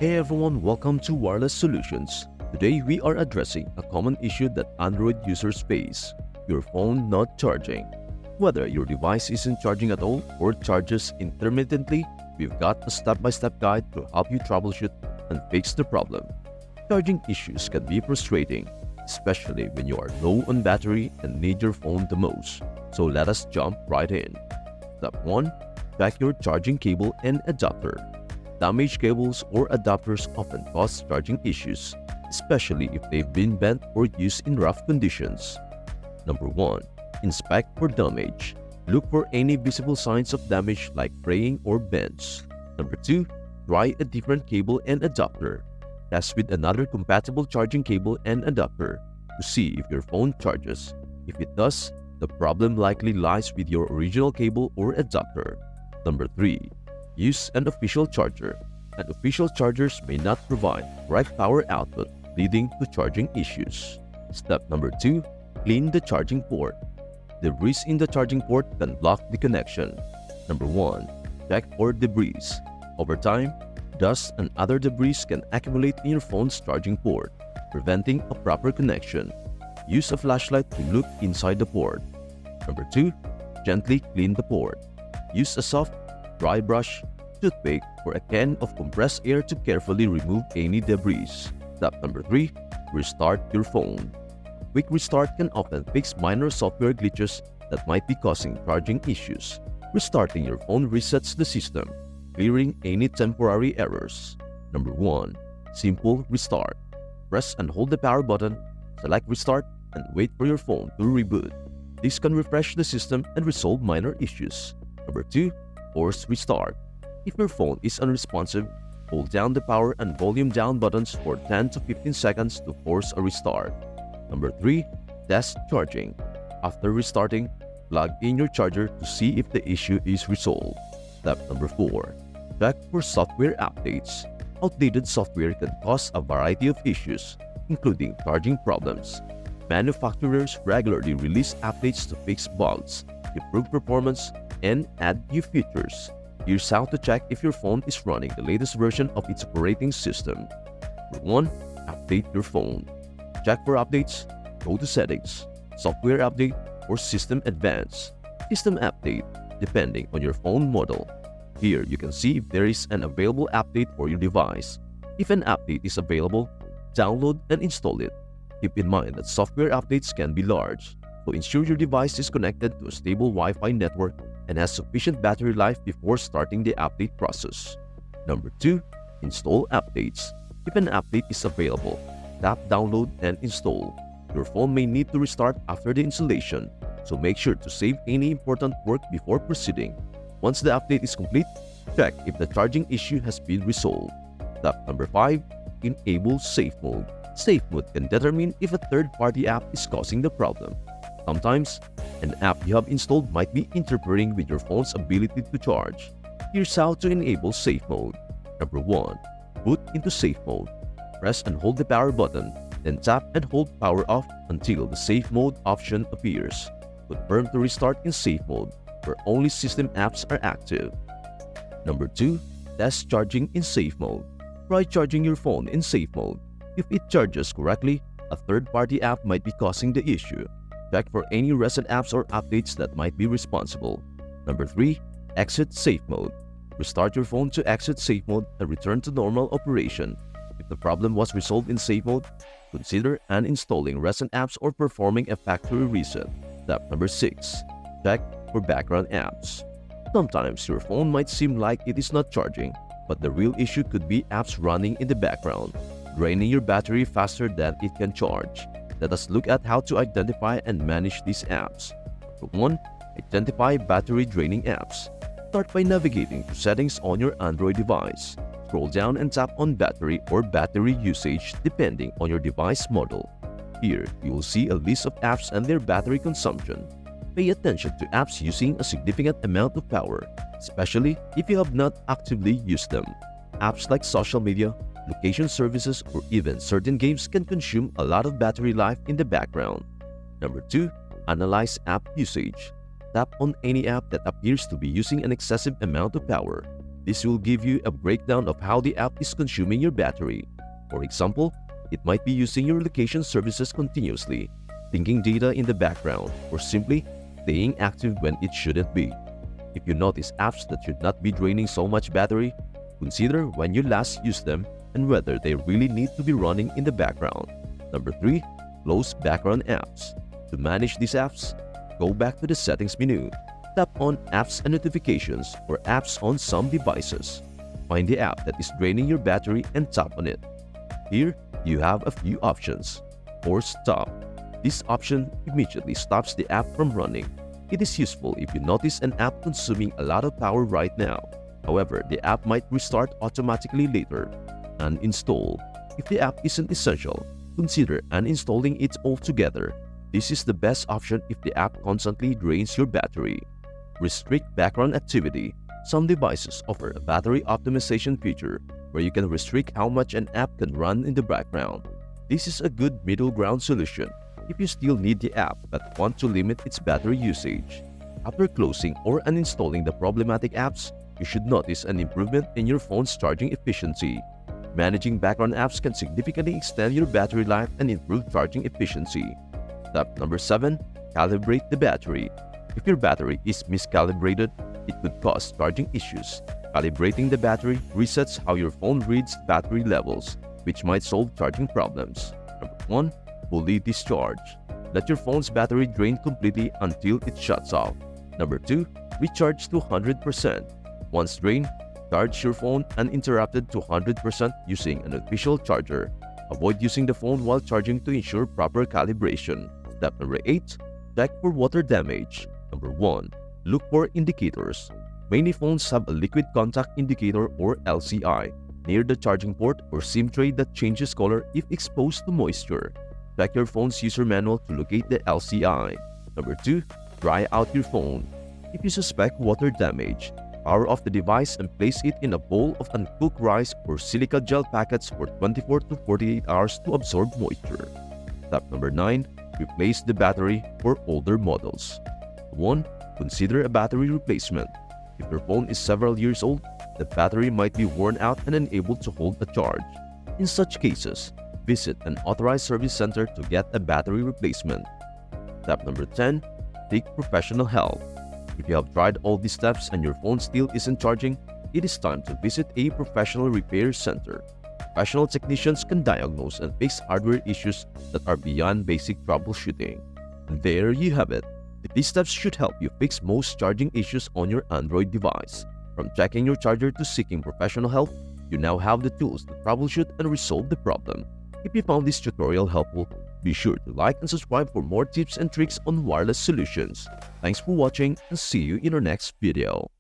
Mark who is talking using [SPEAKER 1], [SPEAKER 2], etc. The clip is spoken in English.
[SPEAKER 1] Hey everyone, welcome to Wireless Solutions. Today we are addressing a common issue that Android users face: your phone not charging. Whether your device isn't charging at all or charges intermittently, we've got a step-by-step guide to help you troubleshoot and fix the problem. Charging issues can be frustrating, especially when you are low on battery and need your phone the most. So let us jump right in. Step 1. Check your charging cable and adapter. Damaged cables or adapters often cause charging issues, especially if they've been bent or used in rough conditions. Number 1. Inspect for damage. Look for any visible signs of damage like fraying or bends. Number 2. Try a different cable and adapter. Test with another compatible charging cable and adapter to see if your phone charges. If it does, the problem likely lies with your original cable or adapter. Number 3. Use an official charger. Unofficial chargers may not provide correct power output, leading to charging issues. Step number 2. Clean the charging port. Debris in the charging port can block the connection. Number 1. Check for debris. Over time, dust and other debris can accumulate in your phone's charging port, preventing a proper connection. Use a flashlight to look inside the port. Number 2. Gently clean the port. Use a soft, dry brush, toothpick, or a can of compressed air to carefully remove any debris. Step number 3. Restart your phone. Quick restart can often fix minor software glitches that might be causing charging issues. Restarting your phone resets the system, clearing any temporary errors. Number 1. Simple restart. Press and hold the power button, select restart, and wait for your phone to reboot. This can refresh the system and resolve minor issues. Number 2. Force restart. If your phone is unresponsive, hold down the power and volume down buttons for 10 to 15 seconds to force a restart. Number 3. Test charging. After restarting, plug in your charger to see if the issue is resolved. Step number 4. Check for software updates. Outdated software can cause a variety of issues, including charging problems. Manufacturers regularly release updates to fix bugs, improve performance, and add new features. Here's how to check if your phone is running the latest version of its operating system. Number 1. Update your phone. Check for updates. Go to Settings, Software Update, or System Advanced. System Update, depending on your phone model. Here you can see if there is an available update for your device. If an update is available, download and install it. Keep in mind that software updates can be large, so ensure your device is connected to a stable Wi-Fi network and has sufficient battery life before starting the update process. Number 2. Install updates. If an update is available, tap Download and install. Your phone may need to restart after the installation, so make sure to save any important work before proceeding. Once the update is complete, check if the charging issue has been resolved. Step number 5. Enable Safe Mode. Safe Mode can determine if a third-party app is causing the problem. Sometimes, an app you have installed might be interfering with your phone's ability to charge. Here's how to enable Safe Mode. Number 1. Boot into Safe Mode. Press and hold the power button, then tap and hold power off until the Safe Mode option appears. Confirm to restart in Safe Mode, where only system apps are active. Number 2. Test charging in Safe Mode. Try charging your phone in Safe Mode. If it charges correctly, a third-party app might be causing the issue. Check for any recent apps or updates that might be responsible. Number 3. Exit Safe Mode. Restart your phone to exit Safe Mode and return to normal operation. If the problem was resolved in Safe Mode, consider uninstalling recent apps or performing a factory reset. Step number 6. Check for background apps. Sometimes your phone might seem like it is not charging, but the real issue could be apps running in the background, draining your battery faster than it can charge. Let us look at how to identify and manage these apps. Number 1. Identify battery draining apps. Start by navigating to Settings on your Android device. Scroll down and tap on Battery or Battery Usage depending on your device model. Here, you will see a list of apps and their battery consumption. Pay attention to apps using a significant amount of power, especially if you have not actively used them. Apps like social media, location services, or even certain games can consume a lot of battery life in the background. Number 2. Analyze app usage. Tap on any app that appears to be using an excessive amount of power. This will give you a breakdown of how the app is consuming your battery. For example, it might be using your location services continuously, syncing data in the background, or simply staying active when it shouldn't be. If you notice apps that should not be draining so much battery, consider when you last used them and whether they really need to be running in the background. Number 3. Close background apps. To manage these apps, go back to the Settings menu. Tap on Apps and Notifications or Apps on some devices. Find the app that is draining your battery and tap on it. Here, you have a few options. Force Stop. This option immediately stops the app from running. It is useful if you notice an app consuming a lot of power right now. However, the app might restart automatically later. Uninstall. If the app isn't essential, consider uninstalling it altogether. This is the best option if the app constantly drains your battery. Restrict background activity. Some devices offer a battery optimization feature where you can restrict how much an app can run in the background. This is a good middle ground solution if you still need the app but want to limit its battery usage. After closing or uninstalling the problematic apps, you should notice an improvement in your phone's charging efficiency. Managing background apps can significantly extend your battery life and improve charging efficiency. Step number 7. Calibrate the battery. If your battery is miscalibrated, it could cause charging issues. Calibrating the battery resets how your phone reads battery levels, which might solve charging problems. Number 1. Fully discharge. Let your phone's battery drain completely until it shuts off. Number 2. Recharge to 100%. Once drained, charge your phone uninterrupted to 100% using an official charger. Avoid using the phone while charging to ensure proper calibration. Step number 8. Check for water damage. Number 1. Look for indicators. Many phones have a liquid contact indicator or LCI near the charging port or SIM tray that changes color if exposed to moisture. Check your phone's user manual to locate the LCI. Number 2. Dry out your phone. If you suspect water damage, power off the device and place it in a bowl of uncooked rice or silica gel packets for 24 to 48 hours to absorb moisture. Step number 9. Replace the battery for older models. 1. Consider a battery replacement. If your phone is several years old, the battery might be worn out and unable to hold a charge. In such cases, visit an authorized service center to get a battery replacement. Step number 10. Seek professional help. If you have tried all these steps and your phone still isn't charging, it is time to visit a professional repair center. Professional technicians can diagnose and fix hardware issues that are beyond basic troubleshooting. And there you have it. These steps should help you fix most charging issues on your Android device. From checking your charger to seeking professional help, you now have the tools to troubleshoot and resolve the problem. If you found this tutorial helpful, be sure to like and subscribe for more tips and tricks on wireless solutions. Thanks for watching and see you in our next video.